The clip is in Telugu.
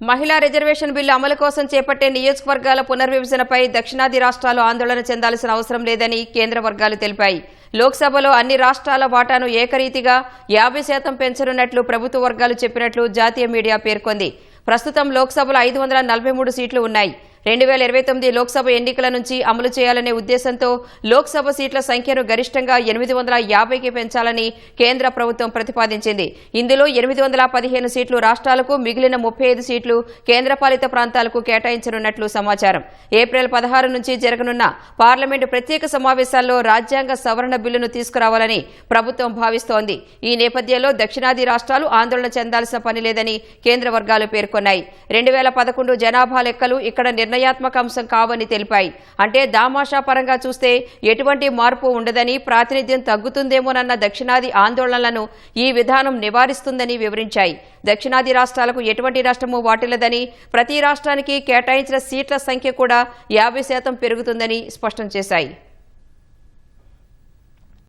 మహిళా రిజర్వేషన్ బిల్లు అమలు కోసం చేపట్టే నియోజకవర్గాల పునర్విభజనపై దక్షిణాది రాష్ట్రాలు ఆందోళన చెందాల్సిన అవసరం లేదని కేంద్ర వర్గాలు తెలిపాయి. లోక్సభలో అన్ని రాష్ట్రాల వాటాను ఏకరీతిగా 50% పెంచనున్నట్లు ప్రభుత్వ వర్గాలు చెప్పినట్లు జాతీయ మీడియా పేర్కొంది. ప్రస్తుతం లోక్సభలో 543 సీట్లు ఉన్నాయి. 2029 లోక్సభ ఎన్నికల నుంచి అమలు చేయాలనే ఉద్దేశంతో లోక్సభ సీట్ల సంఖ్యను గరిష్టంగా 850కి పెంచాలని కేంద్ర ప్రభుత్వం ప్రతిపాదించింది. ఇందులో 815 సీట్లు రాష్ట్రాలకు, మిగిలిన 35 సీట్లు కేంద్రపాలిత ప్రాంతాలకు కేటాయించనున్నట్లు సమాచారం. ఏప్రిల్ 16 నుంచి జరగనున్న పార్లమెంటు ప్రత్యేక సమావేశాల్లో రాజ్యాంగ సవరణ బిల్లును తీసుకురావాలని ప్రభుత్వం భావిస్తోంది. ఈ నేపథ్యంలో దక్షిణాది రాష్ట్రాలు ఆందోళన చెందాల్సిన పని లేదని కేంద్ర వర్గాలు పేర్కొన్నాయి. 2011 జనాభా లెక్కలు ఇక్కడ నిర్ణయాత్మక అంశం కావని తెలిపాయి. అంటే దామాషా పరంగా చూస్తే ఎటువంటి మార్పు ఉండదని, ప్రాతినిధ్యం తగ్గుతుందేమోనన్న దక్షిణాది ఆందోళనలను ఈ విధానం నివారిస్తుందని వివరించాయి. దక్షిణాది రాష్ట్రాలకు ఎటువంటి నష్టమూ వాటిల్లదని, ప్రతి రాష్ట్రానికి కేటాయించిన సీట్ల సంఖ్య కూడా 50% పెరుగుతుందని స్పష్టం చేశాయి.